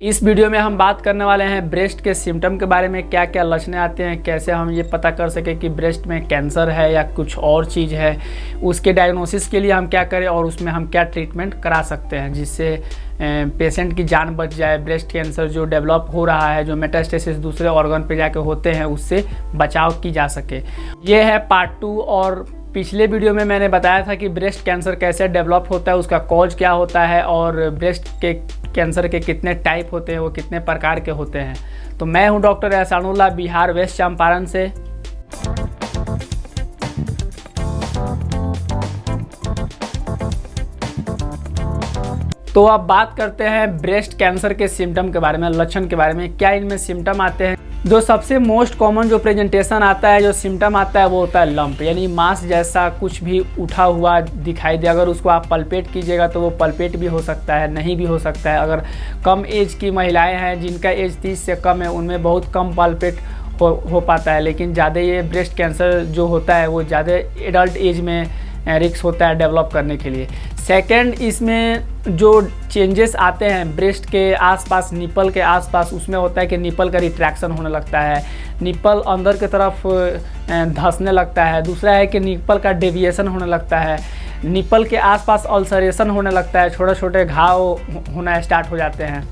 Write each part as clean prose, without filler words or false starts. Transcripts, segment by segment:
इस वीडियो में हम बात करने वाले हैं ब्रेस्ट के सिम्टम के बारे में, क्या क्या लक्षण आते हैं, कैसे हम ये पता कर सके कि ब्रेस्ट में कैंसर है या कुछ और चीज़ है, उसके डायग्नोसिस के लिए हम क्या करें और उसमें हम क्या ट्रीटमेंट करा सकते हैं जिससे पेशेंट की जान बच जाए। ब्रेस्ट कैंसर जो डेवलप हो रहा है, जो मेटास्टेसिस दूसरे ऑर्गन पे जाके होते हैं, उससे बचाव की जा सके। ये है पार्ट 2। और पिछले वीडियो में मैंने बताया था कि ब्रेस्ट कैंसर कैसे डेवलप होता है, उसका कॉज क्या होता है और ब्रेस्ट के कैंसर के कितने टाइप होते हैं, वो कितने प्रकार के होते हैं। तो मैं हूं डॉक्टर एहसानुल्लाह, बिहार वेस्ट चंपारण से। तो अब बात करते हैं ब्रेस्ट कैंसर के सिम्टम के बारे में, लक्षण के बारे में, क्या इनमें सिम्टम आते हैं। जो सबसे मोस्ट कॉमन जो प्रेजेंटेशन आता है, जो सिम्टम आता है, वो होता है लंप, यानी मांस जैसा कुछ भी उठा हुआ दिखाई दे। अगर उसको आप पल्पेट कीजिएगा तो वो पल्पेट भी हो सकता है, नहीं भी हो सकता है। अगर कम एज की महिलाएं हैं जिनका एज 30 से कम है, उनमें बहुत कम पल्पेट हो पाता है। लेकिन ज़्यादा ये ब्रेस्ट कैंसर जो होता है वो ज़्यादा एडल्ट एज में रिस्क होता है डेवलप करने के लिए। सेकंड, इसमें जो चेंजेस आते हैं ब्रेस्ट के आसपास, निपल के आसपास, उसमें होता है कि निपल का रिट्रैक्शन होने लगता है, निपल अंदर की तरफ धंसने लगता है। दूसरा है कि निपल का डेविएशन होने लगता है, निपल के आसपास अल्सरेशन होने लगता है, छोटे छोटे घाव होना स्टार्ट हो जाते हैं।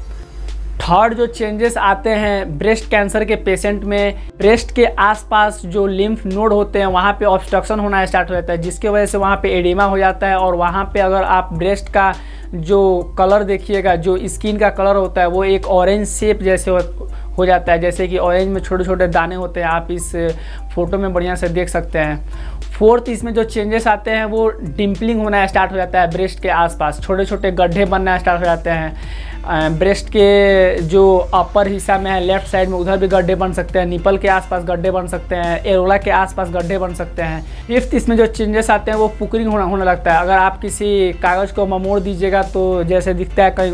थर्ड, जो चेंजेस आते हैं ब्रेस्ट कैंसर के पेशेंट में, ब्रेस्ट के आसपास जो लिम्फ नोड होते हैं वहाँ पे ऑब्स्ट्रक्शन होना स्टार्ट हो जाता है, जिसकी वजह से वहाँ पे एडिमा हो जाता है। और वहाँ पे अगर आप ब्रेस्ट का जो कलर देखिएगा, जो स्किन का कलर होता है, वो एक ऑरेंज शेप जैसे हो जाता है, जैसे कि ऑरेंज में छोटे छोटे दाने होते हैं। आप इस फोटो में बढ़िया से देख सकते हैं। फोर्थ, इसमें जो चेंजेस आते हैं वो डिम्पलिंग होना स्टार्ट हो जाता है ब्रेस्ट के आसपास, छोटे छोटे गड्ढे बनना स्टार्ट हो जाते हैं। ब्रेस्ट के जो अपर हिस्सा में है, लेफ्ट साइड में, उधर भी गड्ढे बन सकते हैं। निपल के आसपास गड्ढे बन सकते हैं, एरोला के आसपास गड्ढे बन सकते हैं। फिफ्थ, इसमें जो चेंजेस आते हैं वो पुकरिंग होने लगता है। अगर आप किसी कागज़ को ममोड़ दीजिएगा तो जैसे दिखता है कहीं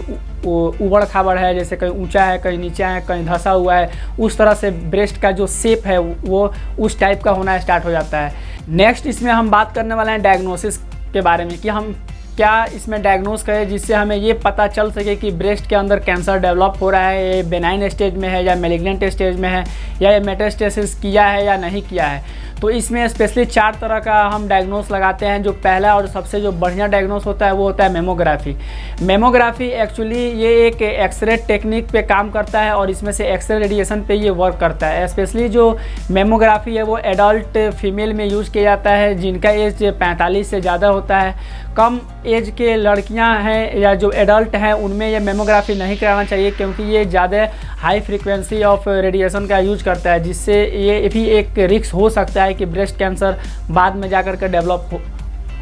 उबड़ खाबड़ है, जैसे कहीं ऊंचा है, कहीं नीचा है, कहीं धंसा हुआ है, उस तरह से ब्रेस्ट का जो शेप है वो उस टाइप का होना स्टार्ट हो जाता है। नेक्स्ट, इसमें हम बात करने वाले हैं डायग्नोसिस के बारे में कि हम क्या इसमें डायग्नोस करें जिससे हमें ये पता चल सके कि ब्रेस्ट के अंदर कैंसर डेवलप हो रहा है, ये बेनाइन स्टेज में है या मैलिग्नेंट स्टेज में है, या ये मेटास्टेसिस किया है या नहीं किया है। तो इसमें स्पेशली 4 तरह का हम डायग्नोस लगाते हैं। जो पहला और सबसे जो बढ़िया डायग्नोस होता है वो होता है मेमोग्राफी। मेमोग्राफी एक्चुअली ये एक एक्सरे टेक्निक पे काम करता है और इसमें से एक्सरे रेडिएशन पे ये वर्क करता है। स्पेशली जो मेमोग्राफी है वो एडल्ट फीमेल में यूज़ किया जाता है जिनका एज 45 से ज़्यादा होता है। कम एज के लड़कियां हैं या जो एडल्ट हैं उनमें ये मेमोग्राफी नहीं कराना चाहिए, क्योंकि ये ज़्यादा हाई फ्रीक्वेंसी ऑफ रेडिएशन का यूज करता है, जिससे ये भी एक रिस्क हो सकता है कि ब्रेस्ट कैंसर बाद में जाकर के डेवलप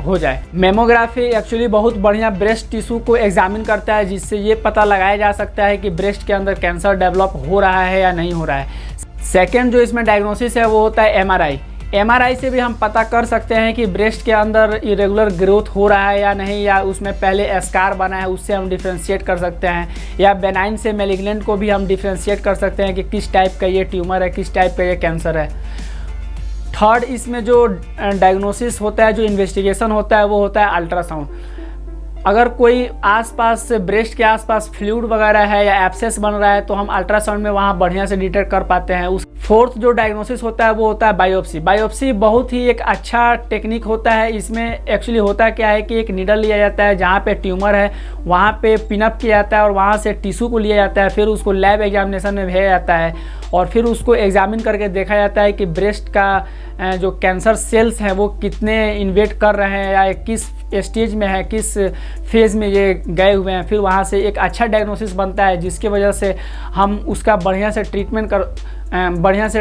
हो जाए। मेमोग्राफी एक्चुअली बहुत बढ़िया ब्रेस्ट टिश्यू को एग्जामिन करता है, जिससे ये पता लगाया जा सकता है कि ब्रेस्ट के अंदर कैंसर डेवलप हो रहा है या नहीं हो रहा है। सेकेंड, जो इसमें डायग्नोसिस है वो होता है MRI। MRI से भी हम पता कर सकते हैं कि ब्रेस्ट के अंदर इरेगुलर ग्रोथ हो रहा है या नहीं, या उसमें पहले स्कार बना है, उससे हम डिफ्रेंशिएट कर सकते हैं। या बेनाइन से मैलिग्नेंट को भी हम डिफ्रेंशिएट कर सकते हैं कि किस टाइप का ये ट्यूमर है, किस टाइप का ये कैंसर है। थर्ड, इसमें जो डायग्नोसिस होता है, जो इन्वेस्टिगेशन होता है, वो होता है अल्ट्रासाउंड। अगर कोई आसपास ब्रेस्ट के आसपास फ्लूइड वगैरह है या एब्सेस बन रहा है तो हम अल्ट्रासाउंड में वहाँ बढ़िया से डिटेक्ट कर पाते हैं। उस फोर्थ जो डायग्नोसिस होता है वो होता है बायोप्सी। बायोप्सी बहुत ही एक अच्छा टेक्निक होता है। इसमें एक्चुअली होता क्या है कि एक नीडल लिया जाता है, जहाँ पे ट्यूमर है वहाँ पे पिनअप किया जाता है और वहाँ से टिश्यू को लिया जाता है, फिर उसको लैब एग्जामिनेशन में भेजा जाता है और फिर उसको एग्जामिन करके देखा जाता है कि ब्रेस्ट का जो कैंसर सेल्स हैं वो कितने इन्वेट कर रहे हैं या किस स्टेज में है, किस फेज़ में ये गए हुए हैं। फिर वहाँ से एक अच्छा डायग्नोसिस बनता है, जिसकी वजह से हम उसका बढ़िया से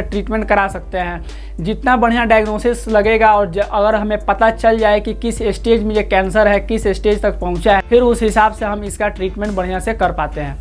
ट्रीटमेंट करा सकते हैं। जितना बढ़िया डायग्नोसिस लगेगा और अगर हमें पता चल जाए कि किस स्टेज में ये कैंसर है, किस स्टेज तक पहुँचा है, फिर उस हिसाब से हम इसका ट्रीटमेंट बढ़िया से कर पाते हैं।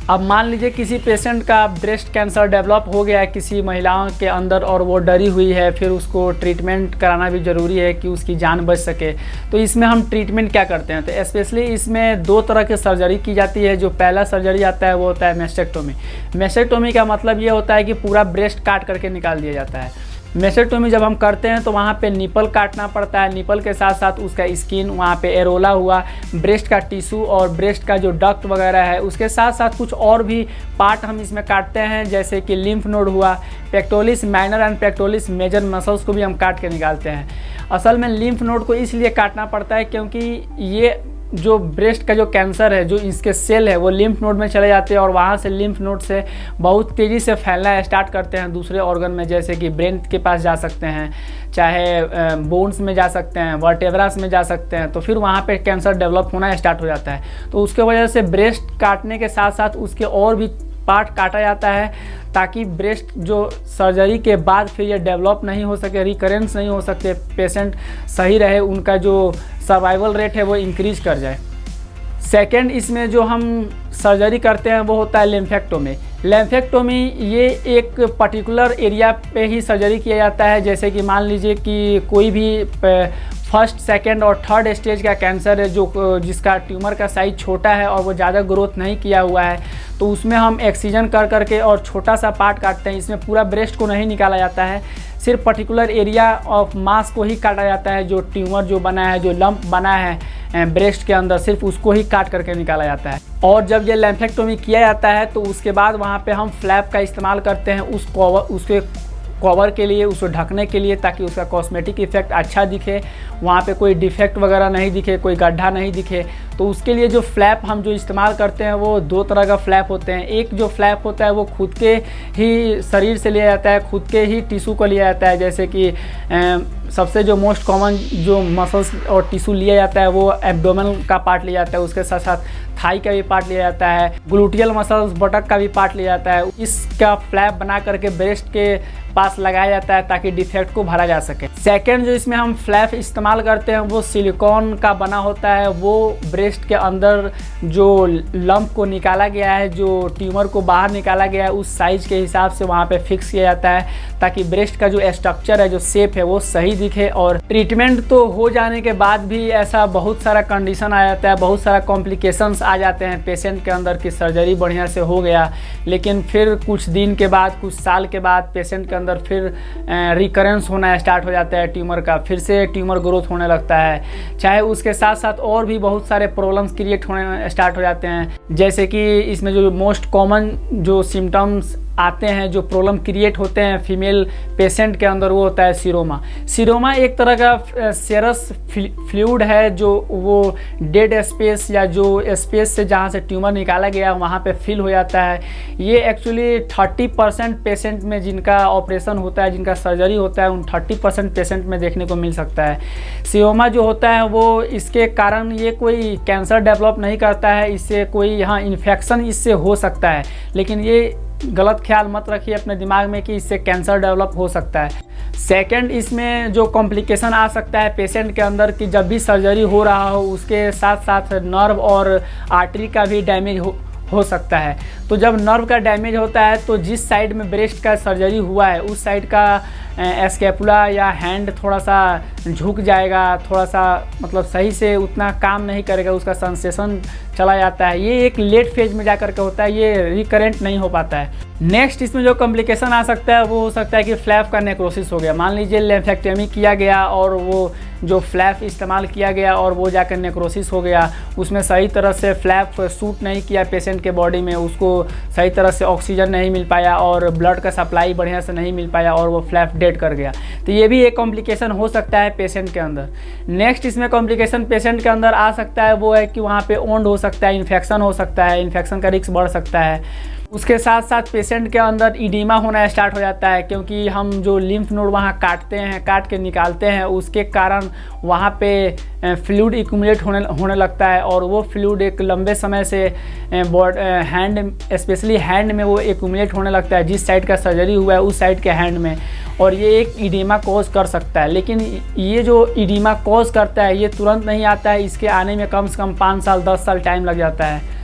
अब मान लीजिए किसी पेशेंट का ब्रेस्ट कैंसर डेवलप हो गया है किसी महिलाओं के अंदर और वो डरी हुई है, फिर उसको ट्रीटमेंट कराना भी ज़रूरी है कि उसकी जान बच सके। तो इसमें हम ट्रीटमेंट क्या करते हैं, तो स्पेशली इसमें 2 तरह की सर्जरी की जाती है। जो पहला सर्जरी आता है वो होता है मेस्टेक्टोमी। मेस्टेक्टोमी का मतलब ये होता है कि पूरा ब्रेस्ट काट करके निकाल दिया जाता है। मेसेक्टोमी जब हम करते हैं तो वहाँ पे निपल काटना पड़ता है, निपल के साथ साथ उसका स्किन, वहाँ पे एरोला हुआ, ब्रेस्ट का टिश्यू और ब्रेस्ट का जो डक्ट वगैरह है, उसके साथ साथ कुछ और भी पार्ट हम इसमें काटते हैं, जैसे कि लिम्फ नोड हुआ, pectoralis minor and pectoralis major muscles को भी हम काट के निकालते हैं। असल में लिम्फ नोड को इसलिए काटना पड़ता है क्योंकि ये जो ब्रेस्ट का जो कैंसर है, जो इसके सेल है वो लिम्फ नोड में चले जाते हैं और वहाँ से लिम्फ नोड से बहुत तेज़ी से फैलना स्टार्ट करते हैं दूसरे ऑर्गन में, जैसे कि ब्रेन के पास जा सकते हैं, चाहे बोन्स में जा सकते हैं, वर्टेब्रास में जा सकते हैं, तो फिर वहाँ पे कैंसर डेवलप होना स्टार्ट हो जाता है। तो उसके वजह से ब्रेस्ट काटने के साथ साथ उसके और भी पार्ट काटा जाता है ताकि ब्रेस्ट जो सर्जरी के बाद फिर ये डेवलप नहीं हो सके, रिकरेंस नहीं हो सकते, पेशेंट सही रहे, उनका जो सर्वाइवल रेट है वो इंक्रीज कर जाए। सेकेंड, इसमें जो हम सर्जरी करते हैं वो होता है लिम्फेक्टोमी। लिम्फेक्टोमी ये एक पर्टिकुलर एरिया पे ही सर्जरी किया जाता है, जैसे कि मान लीजिए कि कोई भी फर्स्ट, सेकंड और थर्ड स्टेज का कैंसर है जो जिसका ट्यूमर का साइज छोटा है और वो ज़्यादा ग्रोथ नहीं किया हुआ है, तो उसमें हम एक्सीजन कर करके और छोटा सा पार्ट काटते हैं। इसमें पूरा ब्रेस्ट को नहीं निकाला जाता है, सिर्फ पर्टिकुलर एरिया ऑफ मास को ही काटा जाता है। जो ट्यूमर जो बना है, जो लंप बना है ब्रेस्ट के अंदर, सिर्फ उसको ही काट करके निकाला जाता है। और जब ये लिम्फेक्टोमी किया जाता है तो उसके बाद वहाँ पे हम फ्लैप का इस्तेमाल करते हैं उसके कवर के लिए, उसको ढकने के लिए, ताकि उसका कॉस्मेटिक इफेक्ट अच्छा दिखे, वहाँ पे कोई डिफेक्ट वगैरह नहीं दिखे, कोई गड्ढा नहीं दिखे। तो उसके लिए जो फ्लैप हम जो इस्तेमाल करते हैं वो दो तरह का फ्लैप होते हैं। एक जो फ्लैप होता है वो खुद के ही शरीर से लिया जाता है, खुद के ही टिश्यू को लिया जाता है, जैसे कि सबसे जो मोस्ट कॉमन जो मसल्स और टिश्यू लिया जाता है वो एब्डोमेन का पार्ट लिया जाता है, उसके साथ साथ थाई का भी पार्ट लिया जाता है, ग्लूटियल मसल्स बटक का भी पार्ट लिया जाता है। इसका फ्लैप बना करके ब्रेस्ट के पास लगाया जाता है ताकि डिफेक्ट को भरा जा सके। सेकेंड, जो इसमें हम फ्लैप इस्तेमाल करते हैं वो सिलिकॉन का बना होता है। वो ब्रेस्ट के अंदर जो लंप को निकाला गया है, जो ट्यूमर को बाहर निकाला गया है, उस साइज के हिसाब से वहाँ पे फिक्स किया जाता है ताकि ब्रेस्ट का जो स्ट्रक्चर है, जो शेप है, वो सही दिखे। और ट्रीटमेंट तो हो जाने के बाद भी ऐसा बहुत सारा कंडीशन आ जाता है, बहुत सारा कॉम्प्लिकेशंस आ जाते हैं पेशेंट के अंदर कि सर्जरी बढ़िया से हो गया, लेकिन फिर कुछ दिन के बाद, कुछ साल के बाद पेशेंट के अंदर फिर रिकरेंस होना स्टार्ट हो जाता है ट्यूमर का, फिर से ट्यूमर ग्रोथ होने लगता है। चाहे उसके साथ साथ और भी बहुत सारे प्रॉब्लम्स क्रिएट होने स्टार्ट हो जाते हैं, जैसे कि इसमें जो मोस्ट कॉमन जो सिम्टम्स आते हैं, जो प्रॉब्लम क्रिएट होते हैं फीमेल पेशेंट के अंदर, वो होता है सीरोमा। सीरोमा एक तरह का सेरस फ्लूइड है जो वो डेड स्पेस या जो स्पेस से जहाँ से ट्यूमर निकाला गया वहाँ पे फिल हो जाता है। ये एक्चुअली 30% पेशेंट में जिनका ऑपरेशन होता है, जिनका सर्जरी होता है, उन 30% पेशेंट में देखने को मिल सकता है। सीरोमा जो होता है वो इसके कारण ये कोई कैंसर डेवलप नहीं करता है, इससे कोई यहाँ इन्फेक्शन इससे हो सकता है, लेकिन ये गलत ख्याल मत रखिए अपने दिमाग में कि इससे कैंसर डेवलप हो सकता है। सेकंड, इसमें जो कॉम्प्लिकेशन आ सकता है पेशेंट के अंदर कि जब भी सर्जरी हो रहा हो उसके साथ साथ नर्व और आर्टरी का भी डैमेज हो सकता है। तो जब नर्व का डैमेज होता है तो जिस साइड में ब्रेस्ट का सर्जरी हुआ है उस साइड का स्कैपुला या हैंड थोड़ा सा झुक जाएगा, थोड़ा सा मतलब सही से उतना काम नहीं करेगा, उसका सेंसेशन चला जाता है। ये एक लेट फेज में जा कर के होता है, ये रिकरेंट नहीं हो पाता है। नेक्स्ट, इसमें जो कॉम्प्लिकेशन आ सकता है वो हो सकता है कि फ्लैप का नेक्रोसिस हो गया। मान लीजिए लिम्फेक्टोमी किया गया और वो जो फ्लैप इस्तेमाल किया गया और वो जाकर नेक्रोसिस हो गया, उसमें सही तरह से फ्लैप सूट नहीं किया पेशेंट के बॉडी में, उसको सही तरह से ऑक्सीजन नहीं मिल पाया और ब्लड का सप्लाई बढ़िया से नहीं मिल पाया और वो फ्लैप डेड कर गया। तो ये भी एक कॉम्प्लिकेशन हो सकता है पेशेंट के अंदर। नेक्स्ट, इसमें कॉम्प्लिकेशन पेशेंट के अंदर आ सकता है वो है कि वहाँ पे ओंड हो सकता है, इन्फेक्शन हो सकता है, इन्फेक्शन का रिस्क बढ़ सकता है। उसके साथ साथ पेशेंट के अंदर इडीमा होना स्टार्ट हो जाता है, क्योंकि हम जो लिम्फ नोड वहाँ काटते हैं, काट के निकालते हैं, उसके कारण वहाँ पे फ्लूइड एक्यूमुलेट होने लगता है और वो फ्लूइड एक लंबे समय से हैंड, स्पेशली हैंड में वो एक्यूमुलेट होने लगता है, जिस साइड का सर्जरी हुआ है उस साइड के हैंड में, और ये एक इडीमा कॉज कर सकता है। लेकिन ये जो इडीमा कॉज करता है ये तुरंत नहीं आता है, इसके आने में कम से कम 5 साल 10 साल टाइम लग जाता है,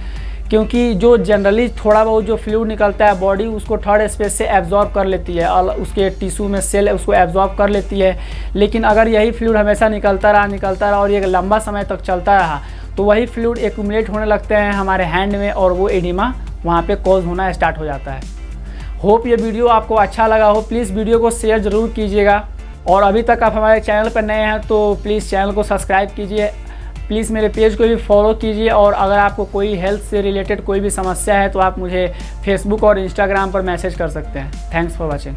क्योंकि जो जनरली थोड़ा बहुत जो फ्लूइड निकलता है बॉडी उसको थर्ड स्पेस से एब्जॉर्ब कर लेती है और उसके टिश्यू में सेल उसको एब्जॉर्ब कर लेती है। लेकिन अगर यही फ्लूइड हमेशा निकलता रहा और ये लंबा समय तक चलता रहा तो वही फ्लूइड एक्यूमुलेट होने लगते हैं हमारे हैंड में और वो एडिमा वहाँ पे कॉज होना स्टार्ट हो जाता है। होप ये वीडियो आपको अच्छा लगा हो। प्लीज़ वीडियो को शेयर ज़रूर कीजिएगा और अभी तक आप हमारे चैनल पर नए हैं तो प्लीज़ चैनल को सब्सक्राइब कीजिए। प्लीज़ मेरे पेज को भी फॉलो कीजिए और अगर आपको कोई हेल्थ से रिलेटेड कोई भी समस्या है तो आप मुझे फेसबुक और इंस्टाग्राम पर मैसेज कर सकते हैं। Thanks for watching.